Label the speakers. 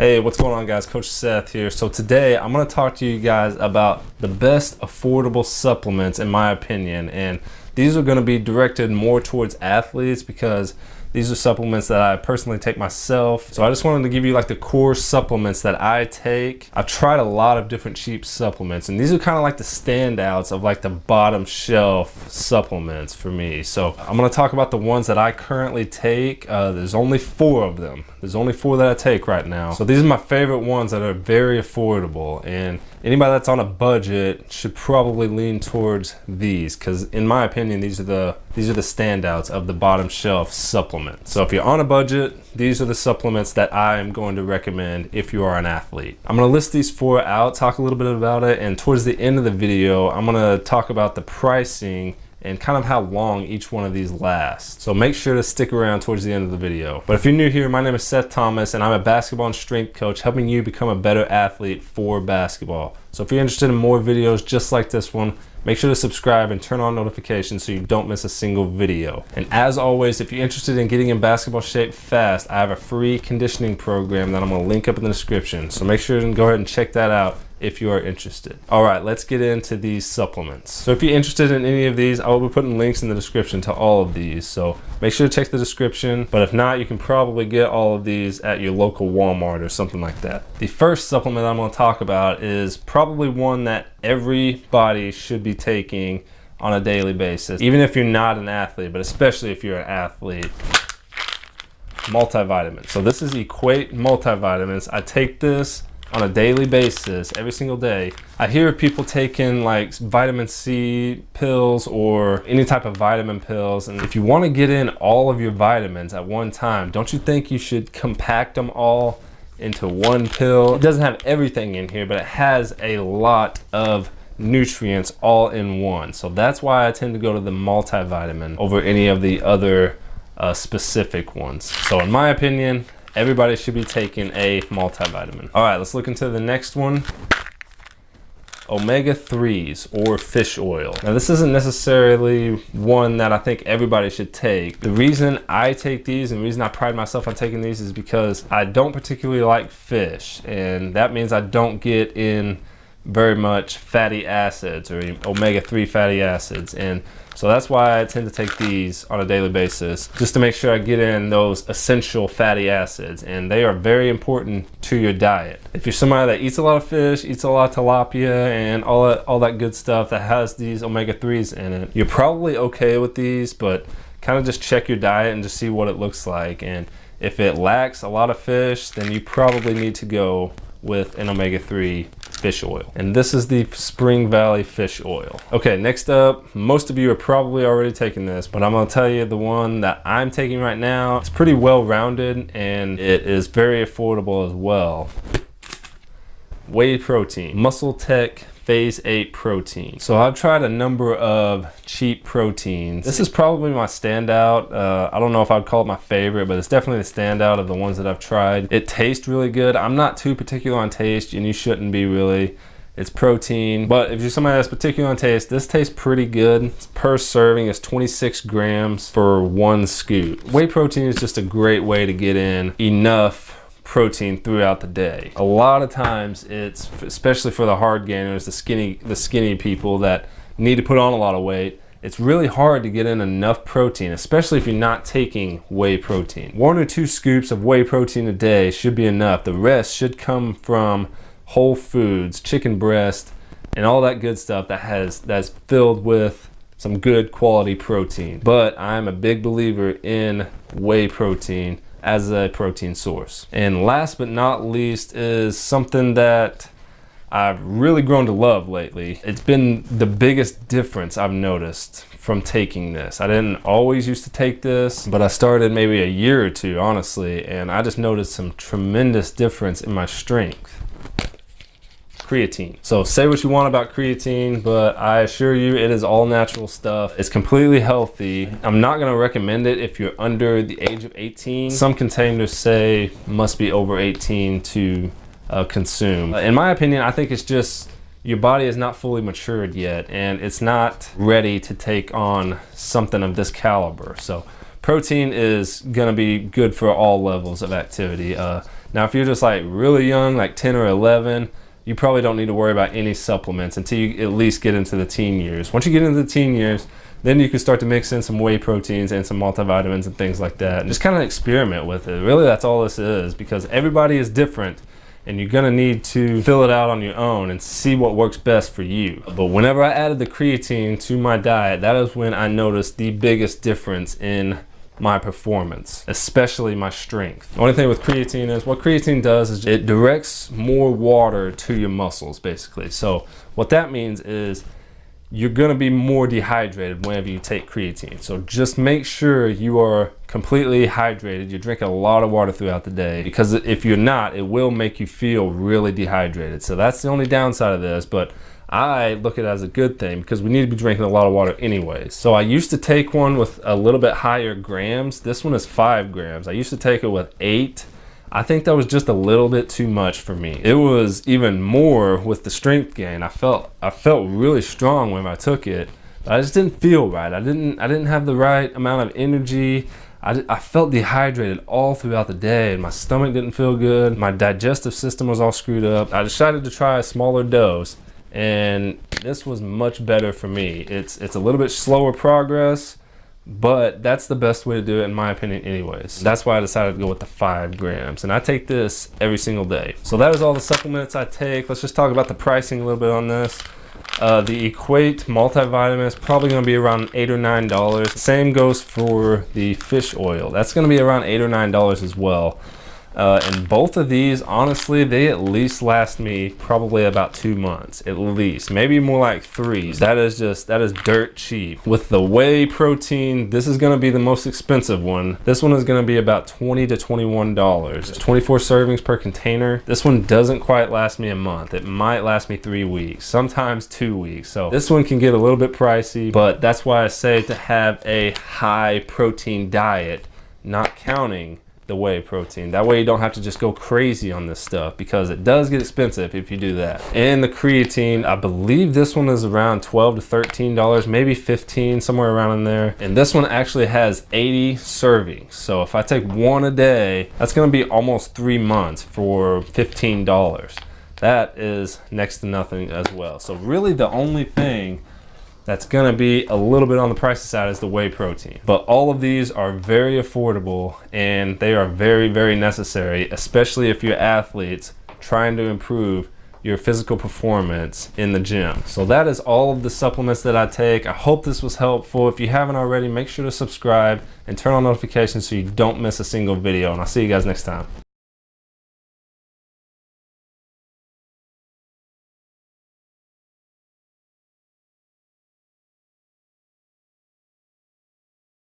Speaker 1: Hey, what's going on, guys? Coach Seth here. So today I'm going to talk to you guys about the best affordable supplements in my opinion, and these are going to be directed more towards athletes because these are supplements that I personally take myself. So I just wanted to give you like the core supplements that I take. I've tried a lot of different cheap supplements, and these are kind of like the standouts of like the bottom shelf supplements for me. So I'm going to talk about the ones that I currently take. There's only 4 of them. There's only 4 that I take right now. So these are my favorite ones that are very affordable, and anybody that's on a budget should probably lean towards these because in my opinion these are the standouts of the bottom shelf supplements. So if you're on a budget, these are the supplements that I am going to recommend if you are an athlete. I'm going to list these 4 out, talk a little bit about it, and towards the end of the video I'm going to talk about the pricing and kind of how long each one of these lasts. So make sure to stick around towards the end of the video. But if you're new here, my name is Seth Thomas and I'm a basketball and strength coach helping you become a better athlete for basketball. So if you're interested in more videos just like this one, make sure to subscribe and turn on notifications so you don't miss a single video. And as always, if you're interested in getting in basketball shape fast, I have a free conditioning program that I'm gonna link up in the description. So make sure to go ahead and check that out if you are interested. All right, let's get into these supplements. So if you're interested in any of these, I will be putting links in the description to all of these. So make sure to check the description, but if not, you can probably get all of these at your local Walmart or something like that. The first supplement I'm gonna talk about is probably one that everybody should be taking on a daily basis, even if you're not an athlete, but especially if you're an athlete. Multivitamins. So this is Equate multivitamins. I take this on a daily basis, every single day. I hear of people taking like vitamin C pills or any type of vitamin pills, and if you want to get in all of your vitamins at one time, don't you think you should compact them all into one pill? It doesn't have everything in here, but it has a lot of nutrients all in one. So that's why I tend to go to the multivitamin over any of the other specific ones. So in my opinion, everybody should be taking a multivitamin. All right, let's look into the next one. Omega-3s or fish oil. Now this isn't necessarily one that I think everybody should take. The reason I take these and the reason I pride myself on taking these is because I don't particularly like fish, and that means I don't get in very much fatty acids or omega-3 fatty acids, and so that's why I tend to take these on a daily basis, just to make sure I get in those essential fatty acids, and they are very important to your diet. If you're somebody that eats a lot of fish, eats a lot of tilapia and all that good stuff that has these omega-3s in it, you're probably okay with these, but kind of just check your diet and just see what it looks like, and if it lacks a lot of fish, then you probably need to go with an omega-3 fish oil. And this is the Spring Valley fish oil. Okay, next up, most of you are probably already taking this, but I'm gonna tell you the one that I'm taking right now. It's pretty well-rounded and it is very affordable as well. Whey protein, Muscle Tech Phase 8 protein. So I've tried a number of cheap proteins. This is probably my standout. I don't know if I'd call it my favorite, but it's definitely the standout of the ones that I've tried. It tastes really good. I'm not too particular on taste, and you shouldn't be really. It's protein, but if you're somebody that's particular on taste, this tastes pretty good. Per serving is 26 grams for 1 scoop. Whey protein is just a great way to get in enough protein throughout the day. A lot of times it's, especially for the hard gainers, the skinny people that need to put on a lot of weight, it's really hard to get in enough protein, especially if you're not taking whey protein. 1 or 2 scoops of whey protein a day should be enough. The rest should come from whole foods, chicken breast, and all that good stuff that's filled with some good quality protein. But I'm a big believer in whey protein as a protein source. And last but not least is something that I've really grown to love lately. It's been the biggest difference I've noticed from taking this. I didn't always used to take this, but I started maybe a year or 2, honestly, and I just noticed some tremendous difference in my strength. Creatine. So say what you want about creatine, but I assure you it is all natural stuff. It's completely healthy. I'm not going to recommend it if you're under the age of 18. Some containers say must be over 18 to consume. In my opinion, I think it's just your body is not fully matured yet, and it's not ready to take on something of this caliber. So protein is going to be good for all levels of activity. Now, if you're just like really young, like 10 or 11, you probably don't need to worry about any supplements until you at least get into the teen years. Once you get into the teen years, then you can start to mix in some whey proteins and some multivitamins and things like that. And just kind of experiment with it. Really, that's all this is, because everybody is different and you're gonna need to fill it out on your own and see what works best for you. But whenever I added the creatine to my diet, that is when I noticed the biggest difference in my performance, especially my strength. The only thing with creatine is, what creatine does is it directs more water to your muscles, basically. So what that means is you're gonna be more dehydrated whenever you take creatine. So just make sure you are completely hydrated. You're drinking a lot of water throughout the day, because if you're not, it will make you feel really dehydrated. So that's the only downside of this, but I look at it as a good thing because we need to be drinking a lot of water anyways. So I used to take one with a little bit higher grams. This one is 5 grams. I used to take it with 8. I think that was just a little bit too much for me. It was even more with the strength gain. I felt really strong when I took it, but I just didn't feel right. I didn't have the right amount of energy. I felt dehydrated all throughout the day, and my stomach didn't feel good. My digestive system was all screwed up. I decided to try a smaller dose, and this was much better for me. It's a little bit slower progress, but that's the best way to do it in my opinion anyways. That's why I decided to go with the 5 grams, and I take this every single day. So that is all the supplements I take. Let's just talk about the pricing a little bit on this. The Equate multivitamin is probably going to be around $8 or $9. Same goes for the fish oil. That's going to be around $8 or $9 as well. And both of these, honestly, they at least last me probably about 2 months, at least, maybe more like 3. That is dirt cheap. With the whey protein, this is going to be the most expensive one. This one is going to be about $20 to $21. 24 servings per container. This one doesn't quite last me a month. It might last me 3 weeks, sometimes 2 weeks. So this one can get a little bit pricey, but that's why I say to have a high protein diet, not counting the whey protein. That way you don't have to just go crazy on this stuff, because it does get expensive if you do that. And the creatine, I believe this one is around $12 to $13, maybe 15, somewhere around in there. And this one actually has 80 servings. So if I take one a day, that's gonna be almost 3 months for $15. That is next to nothing as well. So really the only thing that's gonna be a little bit on the pricey side is the whey protein. But all of these are very affordable, and they are very, very necessary, especially if you're athletes trying to improve your physical performance in the gym. So that is all of the supplements that I take. I hope this was helpful. If you haven't already, make sure to subscribe and turn on notifications so you don't miss a single video, and I'll see you guys next time.